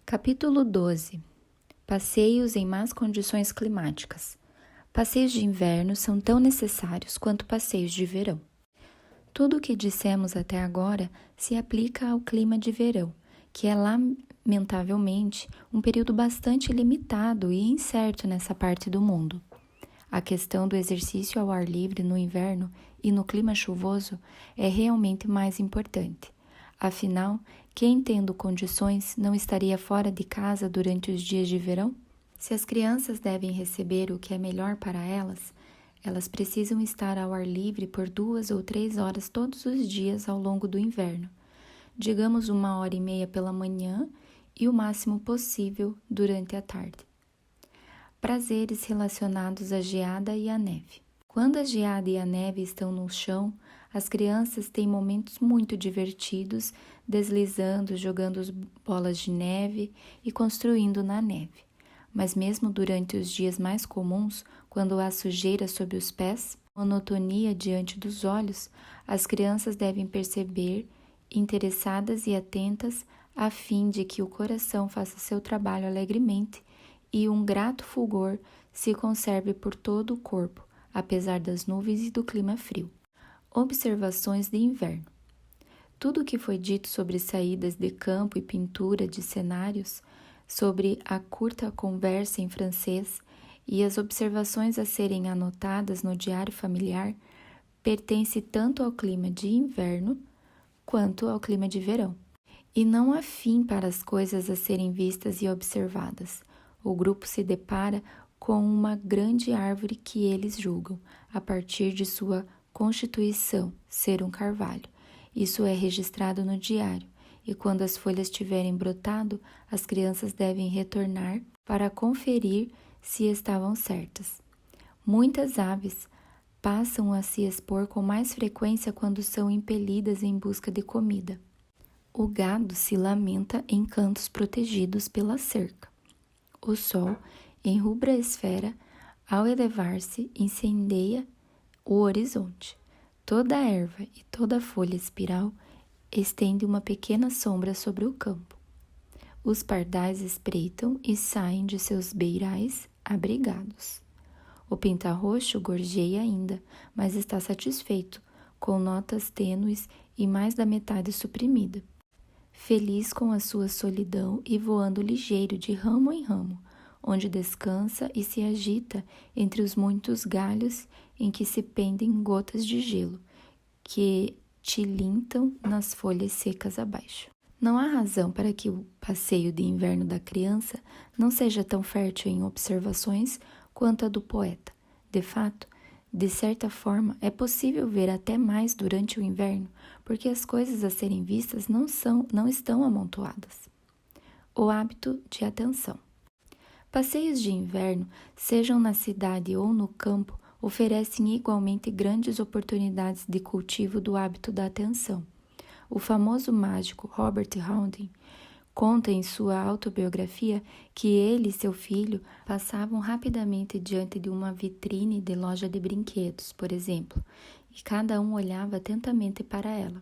Capítulo 12. Passeios em más condições climáticas. Passeios de inverno são tão necessários quanto passeios de verão. Tudo o que dissemos até agora se aplica ao clima de verão, que é lamentavelmente um período bastante limitado e incerto nessa parte do mundo. A questão do exercício ao ar livre no inverno e no clima chuvoso é realmente mais importante. Afinal, quem tendo condições não estaria fora de casa durante os dias de verão? Se as crianças devem receber o que é melhor para elas, elas precisam estar ao ar livre por 2 ou 3 horas todos os dias ao longo do inverno, digamos 1h30 pela manhã e o máximo possível durante a tarde. Prazeres relacionados à geada e à neve. Quando a geada e a neve estão no chão, as crianças têm momentos muito divertidos, deslizando, jogando bolas de neve e construindo na neve. Mas mesmo durante os dias mais comuns, quando há sujeira sob os pés, monotonia diante dos olhos, as crianças devem perceber, interessadas e atentas, a fim de que o coração faça seu trabalho alegremente e um grato fulgor se conserve por todo o corpo, apesar das nuvens e do clima frio. Observações de inverno. Tudo o que foi dito sobre saídas de campo e pintura de cenários, sobre a curta conversa em francês e as observações a serem anotadas no diário familiar, pertence tanto ao clima de inverno quanto ao clima de verão. E não há fim para as coisas a serem vistas e observadas. O grupo se depara com uma grande árvore que eles julgam, a partir de sua constituição, ser um carvalho. Isso é registrado no diário, e quando as folhas tiverem brotado, as crianças devem retornar para conferir se estavam certas. Muitas aves passam a se expor com mais frequência quando são impelidas em busca de comida. O gado se lamenta em cantos protegidos pela cerca. O sol, em rubra esfera, ao elevar-se, incendeia o horizonte. Toda a erva e toda a folha espiral estende uma pequena sombra sobre o campo. Os pardais espreitam e saem de seus beirais abrigados. O pintarroxo gorjeia ainda, mas está satisfeito, com notas tênues e mais da metade suprimida. Feliz com a sua solidão e voando ligeiro de ramo em ramo, onde descansa e se agita entre os muitos galhos em que se pendem gotas de gelo, que tilintam nas folhas secas abaixo. Não há razão para que o passeio de inverno da criança não seja tão fértil em observações quanto a do poeta. De fato, de certa forma, é possível ver até mais durante o inverno, porque as coisas a serem vistas não estão amontoadas. O hábito de atenção. Passeios de inverno, sejam na cidade ou no campo, oferecem igualmente grandes oportunidades de cultivo do hábito da atenção. O famoso mágico Robert Houdin conta em sua autobiografia que ele e seu filho passavam rapidamente diante de uma vitrine de loja de brinquedos, por exemplo, e cada um olhava atentamente para ela.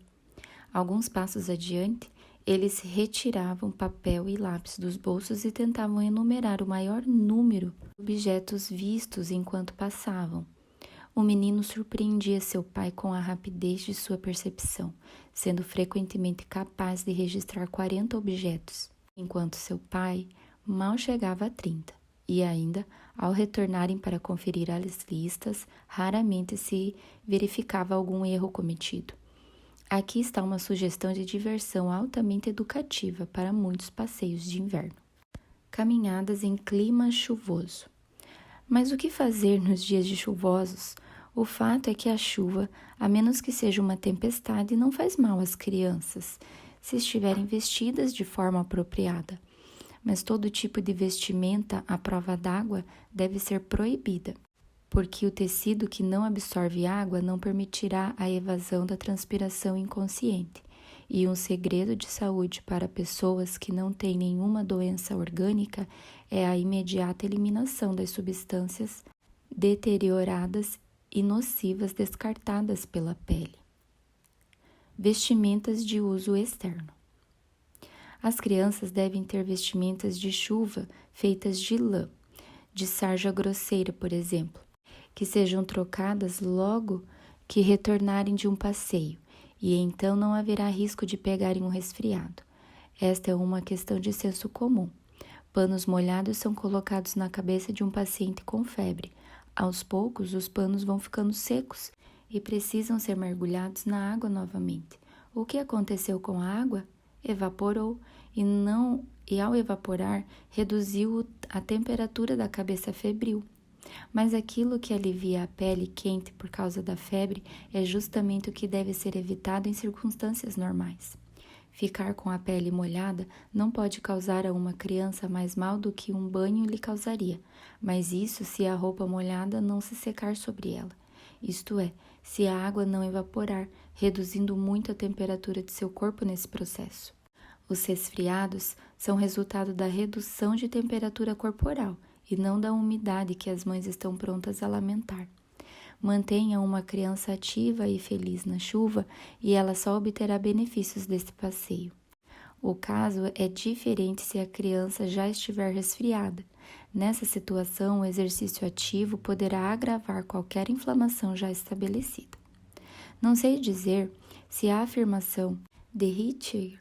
Alguns passos adiante, eles retiravam papel e lápis dos bolsos e tentavam enumerar o maior número de objetos vistos enquanto passavam. O menino surpreendia seu pai com a rapidez de sua percepção, sendo frequentemente capaz de registrar 40 objetos, enquanto seu pai mal chegava a 30. E ainda, ao retornarem para conferir as listas, raramente se verificava algum erro cometido. Aqui está uma sugestão de diversão altamente educativa para muitos passeios de inverno. Caminhadas em clima chuvoso. Mas o que fazer nos dias de chuvosos? O fato é que a chuva, a menos que seja uma tempestade, não faz mal às crianças, se estiverem vestidas de forma apropriada. Mas todo tipo de vestimenta à prova d'água deve ser proibida, porque o tecido que não absorve água não permitirá a evasão da transpiração inconsciente. E um segredo de saúde para pessoas que não têm nenhuma doença orgânica é a imediata eliminação das substâncias deterioradas e nocivas descartadas pela pele. Vestimentas de uso externo. As crianças devem ter vestimentas de chuva feitas de lã, de sarja grosseira, por exemplo, que sejam trocadas logo que retornarem de um passeio, e então não haverá risco de pegarem um resfriado. Esta é uma questão de senso comum. Panos molhados são colocados na cabeça de um paciente com febre. Aos poucos, os panos vão ficando secos e precisam ser mergulhados na água novamente. O que aconteceu com a água? Evaporou e ao evaporar, reduziu a temperatura da cabeça febril. Mas aquilo que alivia a pele quente por causa da febre é justamente o que deve ser evitado em circunstâncias normais. Ficar com a pele molhada não pode causar a uma criança mais mal do que um banho lhe causaria, mas isso se a roupa molhada não se secar sobre ela. Isto é, se a água não evaporar, reduzindo muito a temperatura de seu corpo nesse processo. Os resfriados são resultado da redução de temperatura corporal e não da umidade que as mães estão prontas a lamentar. Mantenha uma criança ativa e feliz na chuva e ela só obterá benefícios desse passeio. O caso é diferente se a criança já estiver resfriada. Nessa situação, o exercício ativo poderá agravar qualquer inflamação já estabelecida. Não sei dizer se a afirmação de Hitchcock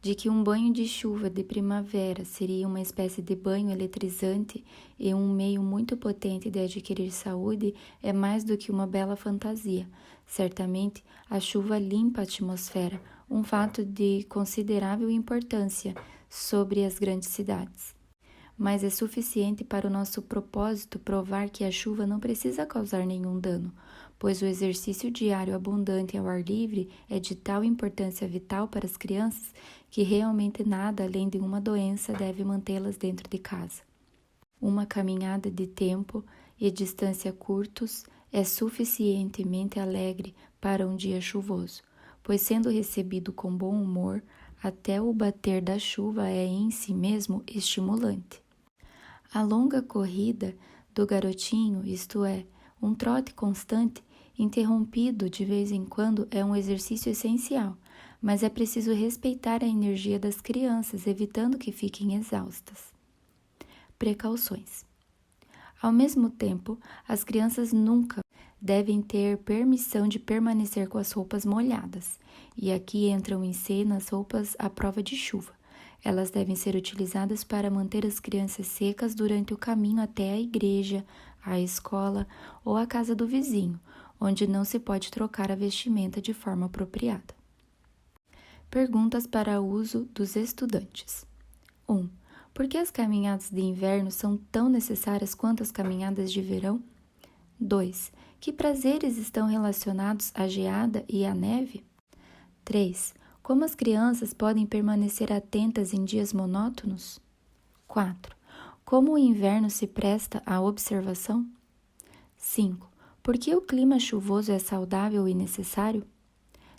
de que um banho de chuva de primavera seria uma espécie de banho eletrizante e um meio muito potente de adquirir saúde é mais do que uma bela fantasia. Certamente, a chuva limpa a atmosfera, um fato de considerável importância sobre as grandes cidades. Mas é suficiente para o nosso propósito provar que a chuva não precisa causar nenhum dano, pois o exercício diário abundante ao ar livre é de tal importância vital para as crianças que realmente nada além de uma doença deve mantê-las dentro de casa. Uma caminhada de tempo e distância curtos é suficientemente alegre para um dia chuvoso, pois sendo recebido com bom humor, até o bater da chuva é em si mesmo estimulante. A longa corrida do garotinho, isto é, um trote constante, interrompido de vez em quando, é um exercício essencial, mas é preciso respeitar a energia das crianças, evitando que fiquem exaustas. Precauções. Ao mesmo tempo, as crianças nunca devem ter permissão de permanecer com as roupas molhadas, e aqui entram em cena as roupas à prova de chuva. Elas devem ser utilizadas para manter as crianças secas durante o caminho até a igreja, a escola ou a casa do vizinho, onde não se pode trocar a vestimenta de forma apropriada. Perguntas para uso dos estudantes. 1. Por que as caminhadas de inverno são tão necessárias quanto as caminhadas de verão? 2. Que prazeres estão relacionados à geada e à neve? 3. Como as crianças podem permanecer atentas em dias monótonos? 4. Como o inverno se presta à observação? 5. Por que o clima chuvoso é saudável e necessário?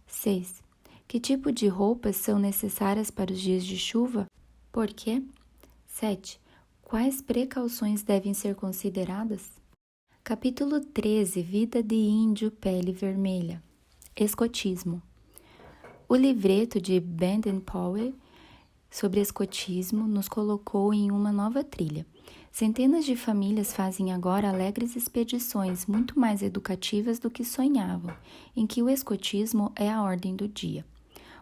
6. Que tipo de roupas são necessárias para os dias de chuva? Por quê? 7. Quais precauções devem ser consideradas? Capítulo 13. Vida de índio pele vermelha. Escotismo. O livreto de Baden-Powell sobre escotismo nos colocou em uma nova trilha. Centenas de famílias fazem agora alegres expedições muito mais educativas do que sonhavam, em que o escotismo é a ordem do dia.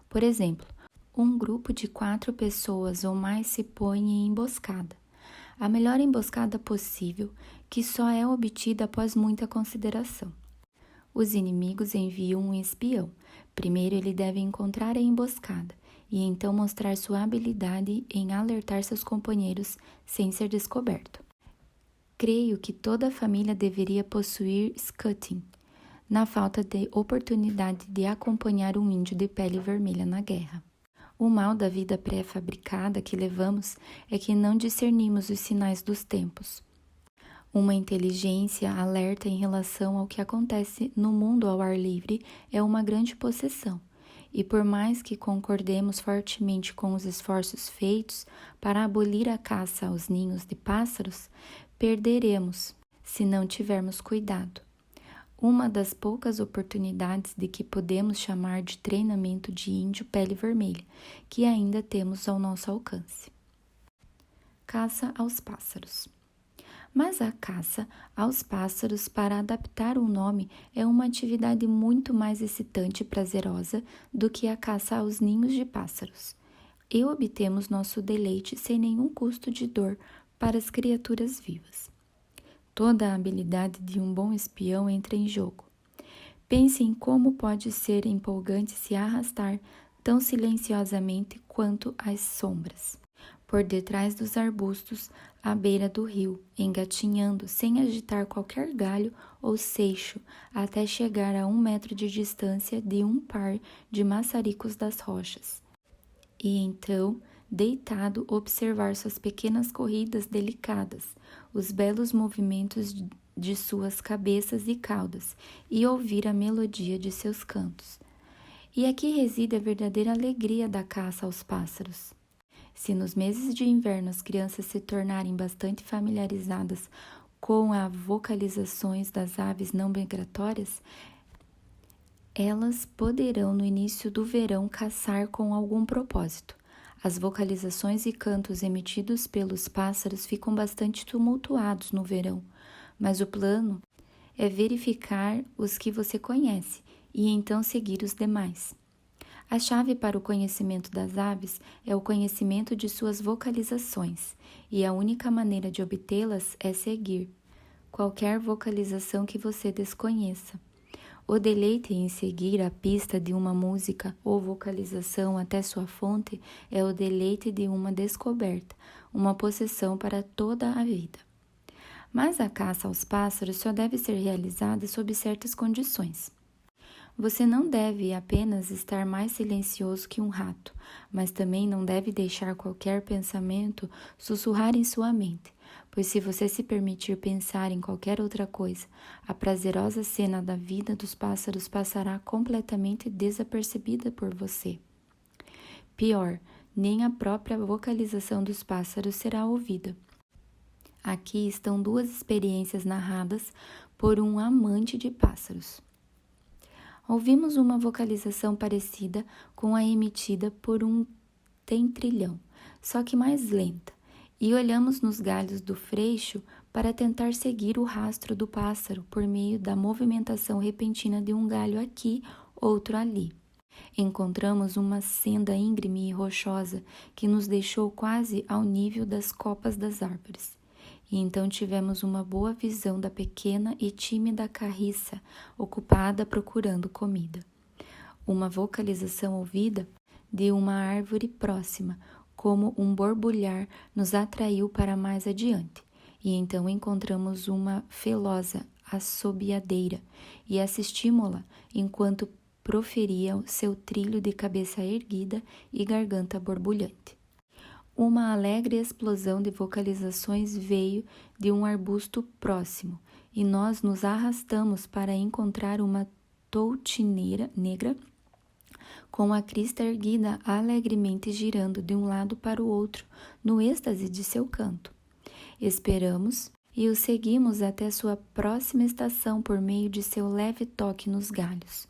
Por exemplo, um grupo de 4 pessoas ou mais se põe em emboscada. A melhor emboscada possível, que só é obtida após muita consideração. Os inimigos enviam um espião. Primeiro ele deve encontrar a emboscada e então mostrar sua habilidade em alertar seus companheiros sem ser descoberto. Creio que toda a família deveria possuir scouting, na falta de oportunidade de acompanhar um índio de pele vermelha na guerra. O mal da vida pré-fabricada que levamos é que não discernimos os sinais dos tempos. Uma inteligência alerta em relação ao que acontece no mundo ao ar livre é uma grande possessão, e por mais que concordemos fortemente com os esforços feitos para abolir a caça aos ninhos de pássaros, perderemos se não tivermos cuidado. uma das poucas oportunidades de que podemos chamar de treinamento de índio pele vermelha, que ainda temos ao nosso alcance. Caça aos pássaros. Mas a caça aos pássaros, para adaptar o nome, é uma atividade muito mais excitante e prazerosa do que a caça aos ninhos de pássaros. E obtemos nosso deleite sem nenhum custo de dor para as criaturas vivas. Toda a habilidade de um bom espião entra em jogo. Pense em como pode ser empolgante se arrastar tão silenciosamente quanto as sombras, por detrás dos arbustos, à beira do rio, engatinhando, sem agitar qualquer galho ou seixo, até chegar a 1 metro de distância de um par de maçaricos das rochas. E então, deitado, observar suas pequenas corridas delicadas, os belos movimentos de suas cabeças e caudas, e ouvir a melodia de seus cantos. E aqui reside a verdadeira alegria da caça aos pássaros. Se nos meses de inverno as crianças se tornarem bastante familiarizadas com as vocalizações das aves não migratórias, elas poderão no início do verão caçar com algum propósito. As vocalizações e cantos emitidos pelos pássaros ficam bastante tumultuados no verão, mas o plano é verificar os que você conhece e então seguir os demais. A chave para o conhecimento das aves é o conhecimento de suas vocalizações, e a única maneira de obtê-las é seguir qualquer vocalização que você desconheça. O deleite em seguir a pista de uma música ou vocalização até sua fonte é o deleite de uma descoberta, uma possessão para toda a vida. Mas a caça aos pássaros só deve ser realizada sob certas condições. Você não deve apenas estar mais silencioso que um rato, mas também não deve deixar qualquer pensamento sussurrar em sua mente, pois se você se permitir pensar em qualquer outra coisa, a prazerosa cena da vida dos pássaros passará completamente desapercebida por você. Pior, nem a própria vocalização dos pássaros será ouvida. Aqui estão 2 experiências narradas por um amante de pássaros. Ouvimos uma vocalização parecida com a emitida por um tentrilhão, só que mais lenta, e olhamos nos galhos do freixo para tentar seguir o rastro do pássaro por meio da movimentação repentina de um galho aqui, outro ali. Encontramos uma senda íngreme e rochosa que nos deixou quase ao nível das copas das árvores. E então tivemos uma boa visão da pequena e tímida carriça ocupada procurando comida. Uma vocalização ouvida de uma árvore próxima, como um borbulhar, nos atraiu para mais adiante, e então encontramos uma felosa assobiadeira e assistimos-la enquanto proferia seu trilho de cabeça erguida e garganta borbulhante. Uma alegre explosão de vocalizações veio de um arbusto próximo, e nós nos arrastamos para encontrar uma toutineira negra com a crista erguida alegremente girando de um lado para o outro no êxtase de seu canto. Esperamos e o seguimos até sua próxima estação por meio de seu leve toque nos galhos.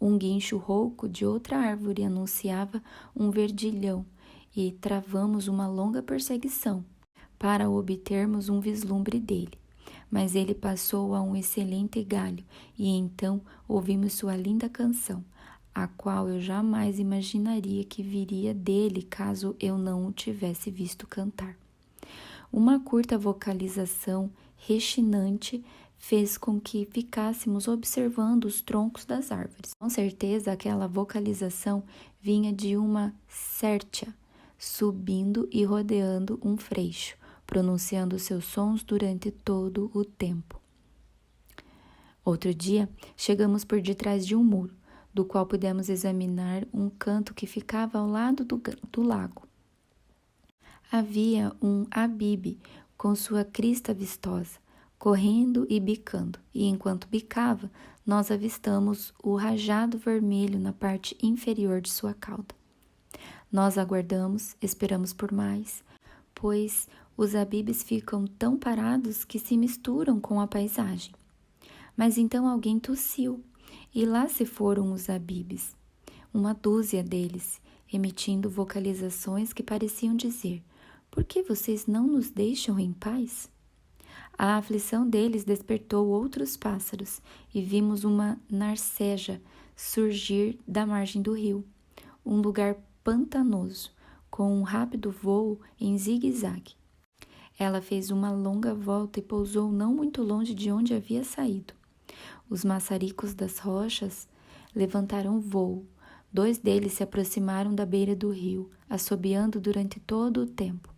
Um guincho rouco de outra árvore anunciava um verdilhão, e travamos uma longa perseguição para obtermos um vislumbre dele. Mas ele passou a um excelente galho, e então ouvimos sua linda canção, a qual eu jamais imaginaria que viria dele caso eu não o tivesse visto cantar. Uma curta vocalização rechinante fez com que ficássemos observando os troncos das árvores. Com certeza aquela vocalização vinha de uma cértia, subindo e rodeando um freixo, pronunciando seus sons durante todo o tempo. Outro dia, chegamos por detrás de um muro, do qual pudemos examinar um canto que ficava ao lado do lago. Havia um abibe com sua crista vistosa, correndo e bicando, e enquanto bicava, nós avistamos o rajado vermelho na parte inferior de sua cauda. Nós aguardamos, esperamos por mais, pois os abibes ficam tão parados que se misturam com a paisagem. Mas então alguém tossiu, e lá se foram os abibes, uma dúzia deles, emitindo vocalizações que pareciam dizer: por que vocês não nos deixam em paz? A aflição deles despertou outros pássaros, e vimos uma narceja surgir da margem do rio, um lugar pantanoso, com um rápido vôo em zigue-zague. Ela fez uma longa volta e pousou não muito longe de onde havia saído. Os maçaricos das rochas levantaram vôo. 2 deles se aproximaram da beira do rio, assobiando durante todo o tempo.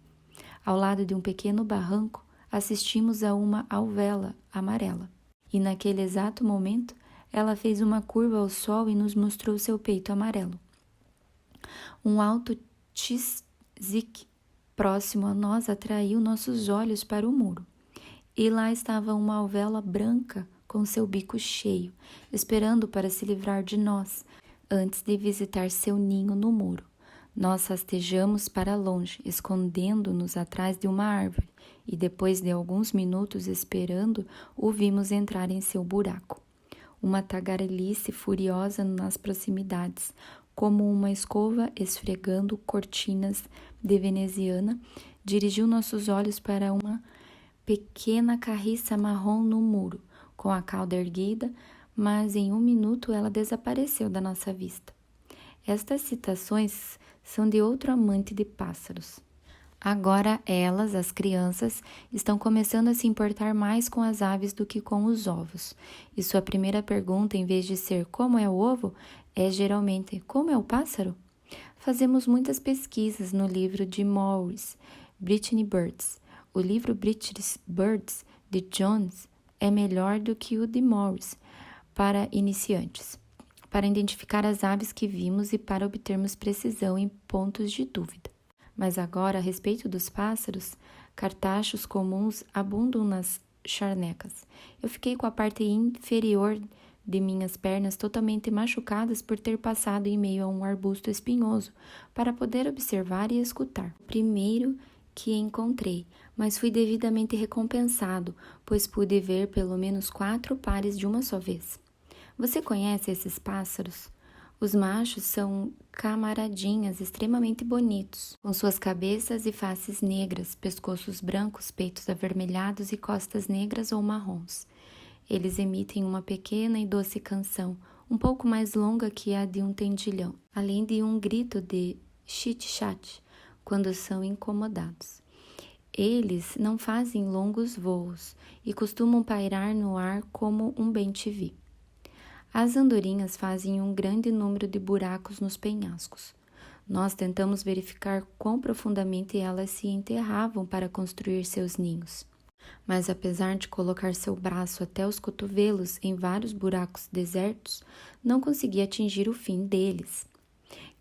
Ao lado de um pequeno barranco, assistimos a uma alvéola amarela. E naquele exato momento, ela fez uma curva ao sol e nos mostrou seu peito amarelo. Um alto tzic próximo a nós atraiu nossos olhos para o muro. E lá estava uma alvéola branca com seu bico cheio, esperando para se livrar de nós, antes de visitar seu ninho no muro. Nós rastejamos para longe, escondendo-nos atrás de uma árvore, e depois de alguns minutos esperando, o vimos entrar em seu buraco. Uma tagarelice furiosa nas proximidades, como uma escova esfregando cortinas de veneziana, dirigiu nossos olhos para uma pequena carriça marrom no muro, com a cauda erguida, mas em um minuto ela desapareceu da nossa vista. Estas citações são de outro amante de pássaros. Agora elas, as crianças, estão começando a se importar mais com as aves do que com os ovos. E sua primeira pergunta, em vez de ser como é o ovo, é geralmente como é o pássaro? Fazemos muitas pesquisas no livro de Morris, Brittany Birds. O livro British Birds de Jones é melhor do que o de Morris para iniciantes, para identificar as aves que vimos e para obtermos precisão em pontos de dúvida. Mas agora, a respeito dos pássaros, cartachos comuns abundam nas charnecas. Eu fiquei com a parte inferior de minhas pernas totalmente machucadas por ter passado em meio a um arbusto espinhoso para poder observar e escutar. Primeiro que encontrei, mas fui devidamente recompensado, pois pude ver pelo menos 4 pares de uma só vez. Você conhece esses pássaros? Os machos são camaradinhas extremamente bonitos, com suas cabeças e faces negras, pescoços brancos, peitos avermelhados e costas negras ou marrons. Eles emitem uma pequena e doce canção, um pouco mais longa que a de um tendilhão, além de um grito de chit-chat quando são incomodados. Eles não fazem longos voos e costumam pairar no ar como um bem-te-vi. As andorinhas fazem um grande número de buracos nos penhascos. Nós tentamos verificar quão profundamente elas se enterravam para construir seus ninhos. Mas apesar de colocar seu braço até os cotovelos em vários buracos desertos, não consegui atingir o fim deles.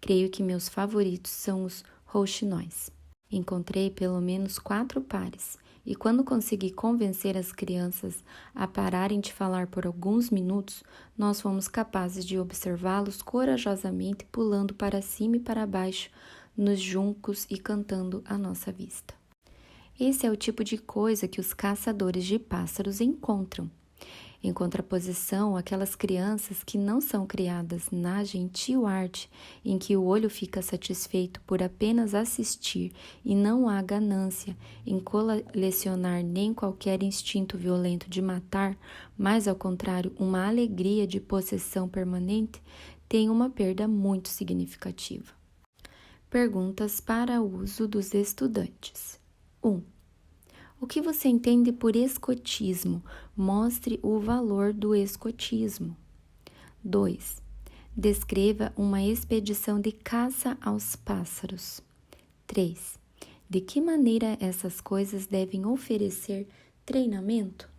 Creio que meus favoritos são os rouxinóis. Encontrei pelo menos 4 pares, e quando consegui convencer as crianças a pararem de falar por alguns minutos, nós fomos capazes de observá-los corajosamente pulando para cima e para baixo nos juncos e cantando à nossa vista. Esse é o tipo de coisa que os caçadores de pássaros encontram. Em contraposição, aquelas crianças que não são criadas na gentil arte em que o olho fica satisfeito por apenas assistir e não há ganância em colecionar nem qualquer instinto violento de matar, mas ao contrário, uma alegria de possessão permanente, têm uma perda muito significativa. Perguntas para uso dos estudantes. 1. O que você entende por escotismo? Mostre o valor do escotismo. 2. Descreva uma expedição de caça aos pássaros. 3. De que maneira essas coisas devem oferecer treinamento?